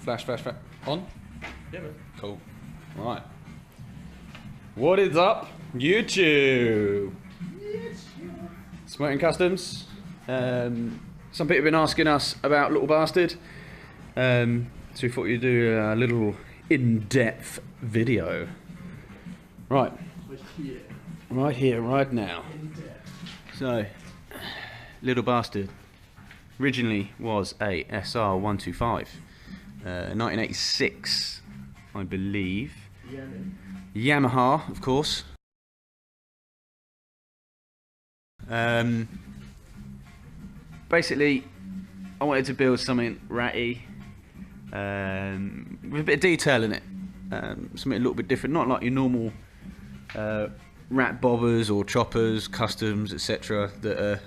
Flash. On? Yeah, man. Cool. Right. What is up, YouTube? SmokinCustoms. Some people have been asking us about Lil Bastard. So we thought we'd do a little in-depth video. Right. Right here, right now. So, Lil Bastard originally was a SR125, 1986, I believe. Yamaha, of course. Basically, I wanted to build something ratty, with a bit of detail in it. Something a little bit different, not like your normal rat bobbers or choppers, customs, etc. that are,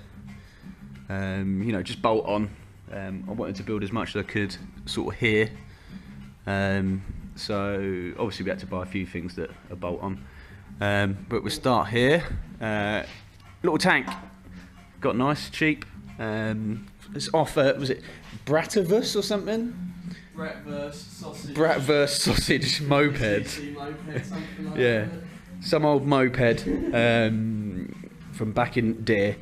you know, just bolt on. I wanted to build as much as I could sort of here. So obviously we had to buy a few things that are bolt on. But we'll start here. Little tank, got nice, cheap. It's off, was it Bratavus or something? Bratverse sausage moped. Like Yeah, some old moped from back in Deer.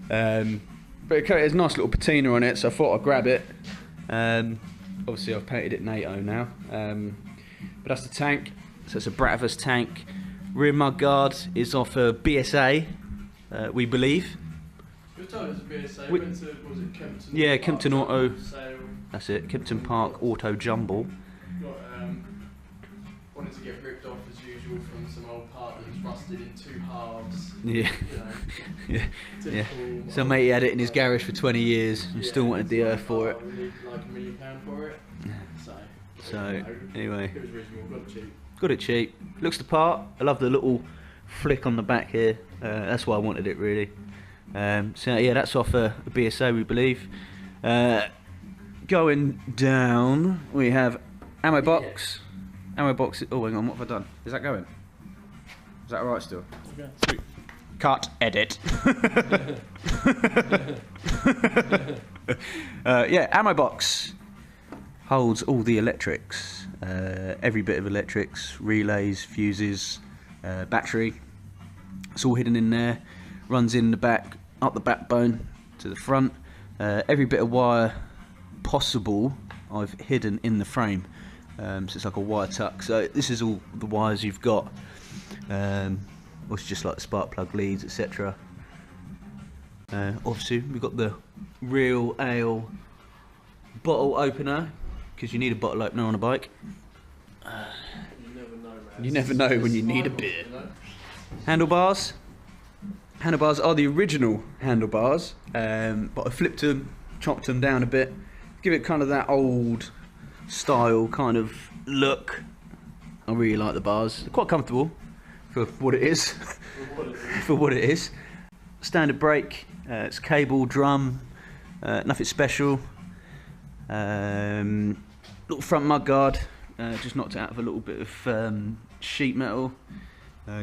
But it has a nice little patina on it, so I thought I'd grab it. Obviously I've painted it NATO now. But that's the tank, so it's a Bratavus tank. Rear mud guard is off a BSA, we believe. We were told it was a BSA. We went to, was it Kempton? Yeah, Kempton Auto. Sale. That's it, Kempton Park Auto Jumble. Got, wanted to get ripped off as usual from some old part that was rusted in two halves. Yeah. You know, yeah. Some mate had it in his garage for 20 years and still wanted the earth for it. We need like £1 million for it. So anyway, it was reasonable, got it cheap. Got it cheap. Looks the part. I love the little flick on the back here. That's why I wanted it really. So yeah, that's off a BSA, we believe. Going down, we have ammo box. Ammo box. Oh, hang on, what have I done? Is that going? Is that alright still? Okay, sweet. Cut. Edit. Yeah, ammo box holds all the electrics. Every bit of electrics, relays, fuses, battery. It's all hidden in there. Runs in the back, up the backbone to the front. Every bit of wire possible I've hidden in the frame. So it's like a wire tuck. So this is all the wires you've got. Also just like the spark plug leads, etc. Obviously we've got the real ale bottle opener, because you need a bottle opener on a bike. You never know, man. You never know when you need a beer. Handlebars. Handlebars are the original handlebars, but I flipped them, chopped them down a bit, give it kind of that old style kind of look. I really like the bars. They're quite comfortable for what it is. For what it is. Standard brake. It's cable, drum, nothing special. Little front mud guard. Just knocked it out of a little bit of sheet metal.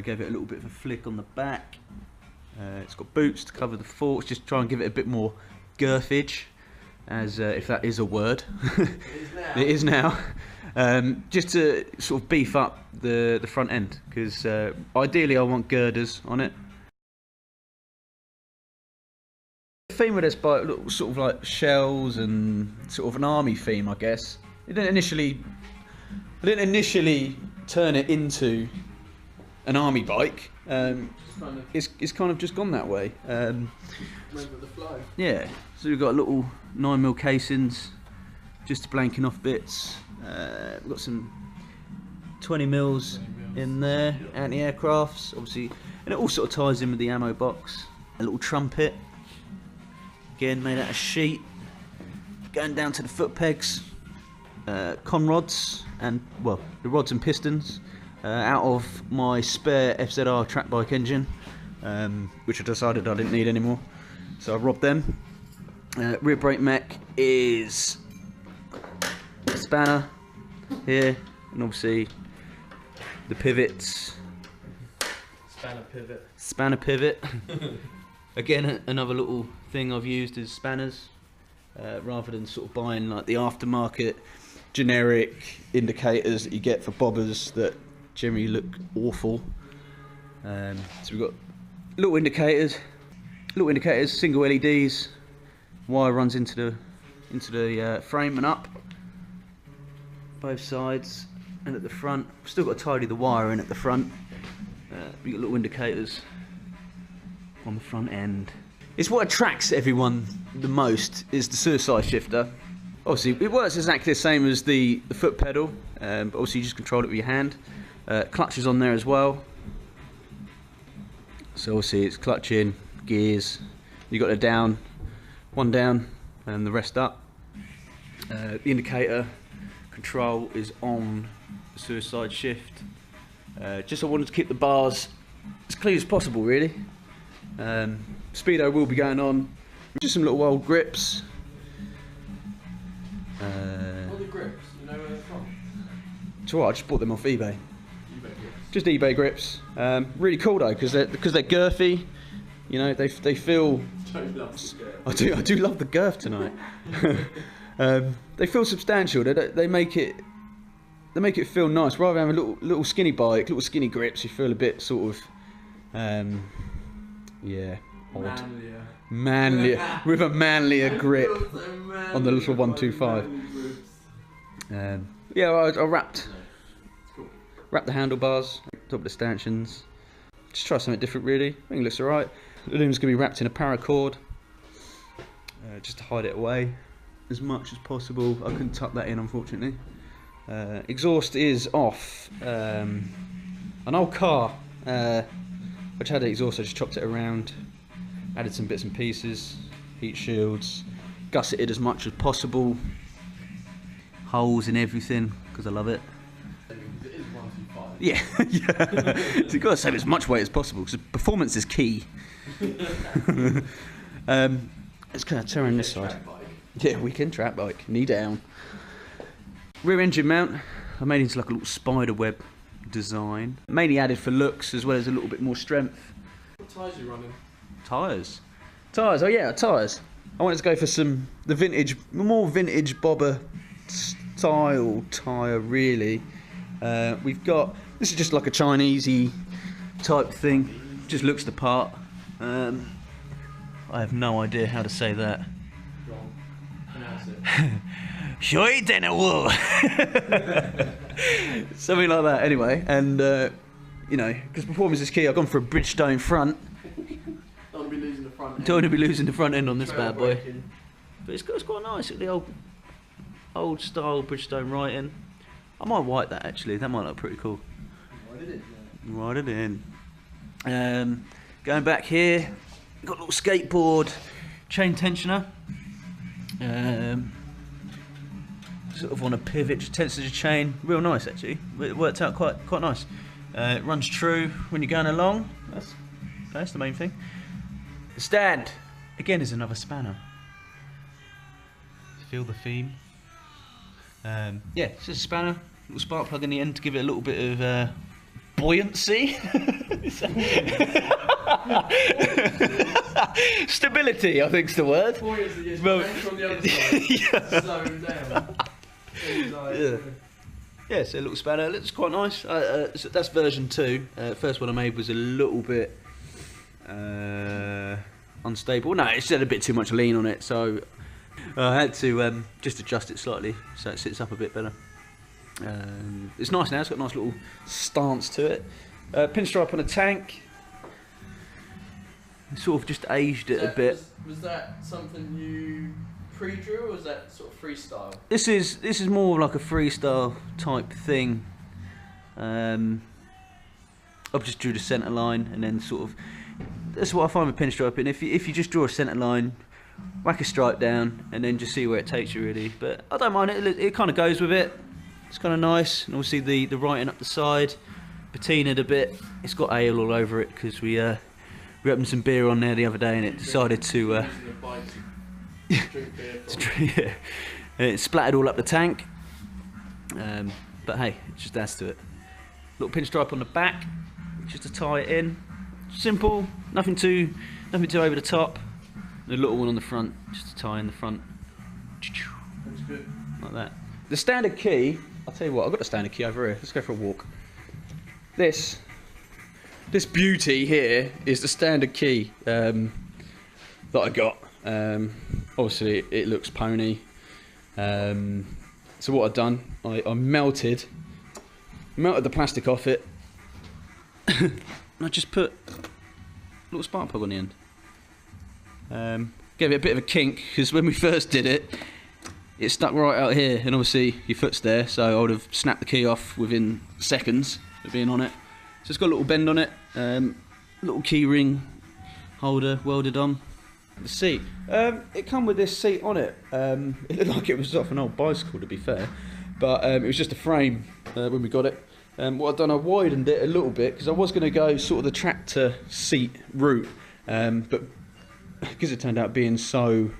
Gave it a little bit of a flick on the back. It's got boots to cover the forks, just try and give it a bit more girthage, as if that is a word. It is now. Just to sort of beef up the front end, because ideally I want girders on it. The theme with this bike, sort of like shells and sort of an army theme, I guess. I didn't initially turn it into an army bike. It's kind of just gone that way. Remember the flow. Yeah, so we've got little 9mm casings, just blanking off bits. We've got some 20mm in there, anti-aircrafts, obviously, and it all sort of ties in with the ammo box. A little trumpet, again made out of sheet, going down to the foot pegs. Con rods, and well, the rods and pistons out of my spare FZR track bike engine, which I decided I didn't need anymore, so I robbed them. Rear brake mech is a spanner here, and obviously the pivots. Spanner pivot. Again, another little thing I've used is spanners. rather than sort of buying like the aftermarket generic indicators that you get for bobbers that generally look awful. So we've got little indicators, single LEDs. Wire runs into the frame and up, both sides, and at the front. We've still got to tidy the wire in at the front. We've got little indicators on the front end. It's what attracts everyone the most is the SuicideShifter. Obviously, it works exactly the same as the foot pedal, but obviously you just control it with your hand. Clutch is on there as well. So obviously it's clutching, gears. You got the one down, and the rest up. The indicator control is on the SuicideShift. Just I wanted to keep the bars as clean as possible, really. Speedo will be going on. Just some little old grips. What are the grips? You know where they're from? It's alright, I just bought them off eBay. eBay grips. Just eBay grips. Really cool though, because they're girthy. You know, they feel. I do love the girth tonight. They feel substantial. They make it feel nice. Rather than having a little skinny bike, little skinny grips, you feel a bit sort of, yeah, odd. Manlier, with a manlier grip on the little 125. Yeah, I wrapped the handlebars, top of the stanchions. Just try something different, really. I think it looks alright. The loom's going to be wrapped in a paracord, just to hide it away as much as possible. I couldn't tuck that in, unfortunately. Exhaust is off. An old car, which had an exhaust, I just chopped it around, added some bits and pieces, heat shields, gusseted as much as possible, holes in everything, because I love it. It is 125. Yeah, yeah. So you've got to save as much weight as possible, because performance is key. Let's kind of turn on this side. Yeah, weekend track bike, knee down. Rear engine mount, I made into like a little spider web design. Mainly added for looks as well as a little bit more strength. What tyres are you running? Tyres? Tyres, oh yeah, tyres. I wanted to go for more vintage bobber style tyre really. We've got, this is just like a Chinesey type thing, just looks the part. I have no idea how to say that. Wrong. Pronounce it. Something like that anyway, and you know, because performance is key, I've gone for a Bridgestone front. Don't want to be losing the front end. Don't want to be losing the front end on this Trail bad boy. braking. But it's quite nice, the old style Bridgestone writing. I might white that actually, that might look pretty cool. Write it in. Going back here, got a little skateboard chain tensioner. Sort of on a pivot, just tenses the chain, real nice actually. It worked out quite nice. It runs true when you're going along. That's the main thing. The stand again is another spanner. Feel the theme. Yeah, it's just a spanner, little spark plug in the end to give it a little bit of buoyancy. Stability, I think's the word. Buoyancy is well, on the other side. Yeah. Slow down. Yeah, so a little spanner, looks quite nice. So that's version 2. First one I made was a little bit unstable. No, it's had a bit too much lean on it, so I had to just adjust it slightly so it sits up a bit better. It's nice now, it's got a nice little stance to it. Pinstripe on a tank. Sort of just aged it a bit. Was that something you pre-drew, or was that sort of freestyle? This is more like a freestyle type thing. I've just drew the centre line and then sort of. That's what I find with pinstriping. If you just draw a centre line, whack a stripe down, and then just see where it takes you really. But I don't mind it. It kind of goes with it. It's kind of nice, and obviously the writing up the side, patinaed a bit. It's got ale all over it because we opened some beer on there the other day and it decided to. Drink beer. It splattered all up the tank. But hey, it just adds to it. Little pinstripe on the back, just to tie it in. Simple, nothing too over the top. A little one on the front, just to tie in the front. like that. The standard key, I'll tell you what, I've got the standard key over here. Let's go for a walk. This beauty here is the standard key that I got. Obviously it looks pony. So what I've done, I melted the plastic off it and I just put a little spark plug on the end. Gave it a bit of a kink because when we first did it, it stuck right out here, and obviously your foot's there, so I would have snapped the key off within seconds of being on it. So it's got a little bend on it, little key ring holder welded on. The seat, it come with this seat on it. It looked like it was off an old bicycle, to be fair, but it was just a frame when we got it. What I've done, I widened it a little bit because I was going to go sort of the tractor seat route, but because it turned out being so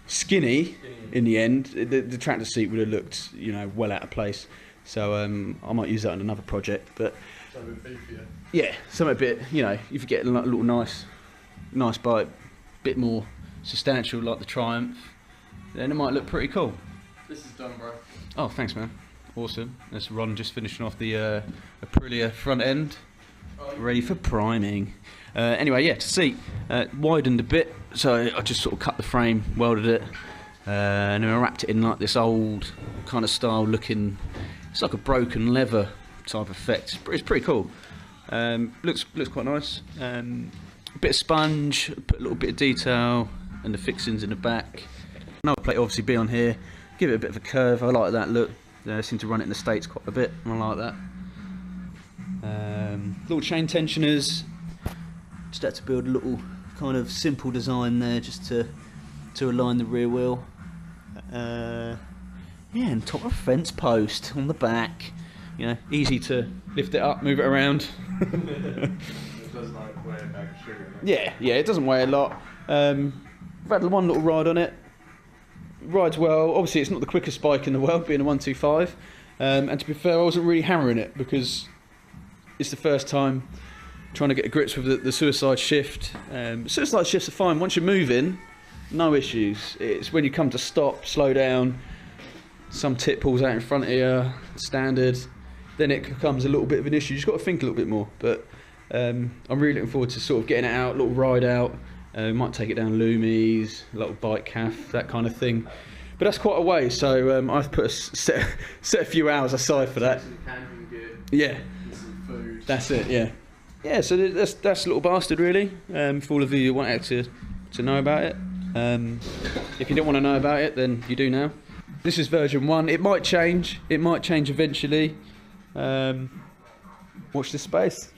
skinny in the end, the tractor seat would have looked, you know, well out of place. So I might use that on another project. But something beefier. Yeah, something a bit, you know, if you get a little nice bike, bit more substantial like the Triumph, then it might look pretty cool. This is done, bro. Oh, thanks, man. Awesome. That's Ron just finishing off the Aprilia front end, ready for priming. Anyway, yeah, to seat widened a bit, so I just sort of cut the frame, welded it, and then I wrapped it in like this old kind of style looking. It's like a broken leather type effect. It's pretty cool. Looks quite nice. A bit of sponge, put a little bit of detail, and the fixings in the back. Another plate obviously be on here. Give it a bit of a curve. I like that look. They seem to run it in the States quite a bit, and I like that. Little chain tensioners. Just had to build a little kind of simple design there, just to align the rear wheel. Yeah, and top of a fence post on the back. You know, easy to lift it up, move it around. It doesn't like weigh a bag of sugar. Yeah, it doesn't weigh a lot. I've had one little ride on it. Rides well. Obviously, it's not the quickest bike in the world, being a 125. And to be fair, I wasn't really hammering it because it's the first time trying to get to grips with the suicide shift. Suicide shifts are fine once you're moving, no issues. It's when you come to stop, slow down, some tip pulls out in front of you, standard, then it becomes a little bit of an issue. You've got to think a little bit more. But I'm really looking forward to sort of getting it out, a little ride out. Might take it down Loomies, a little bike calf, that kind of thing. But that's quite a way, so I've put set a few hours aside for that. Some camping gear. Yeah. And some food. That's it, yeah. Yeah, so that's Lil Bastard really, for all of you who wanted to know about it. If you don't want to know about it, then you do now. This is version 1. It might change eventually. Watch this space.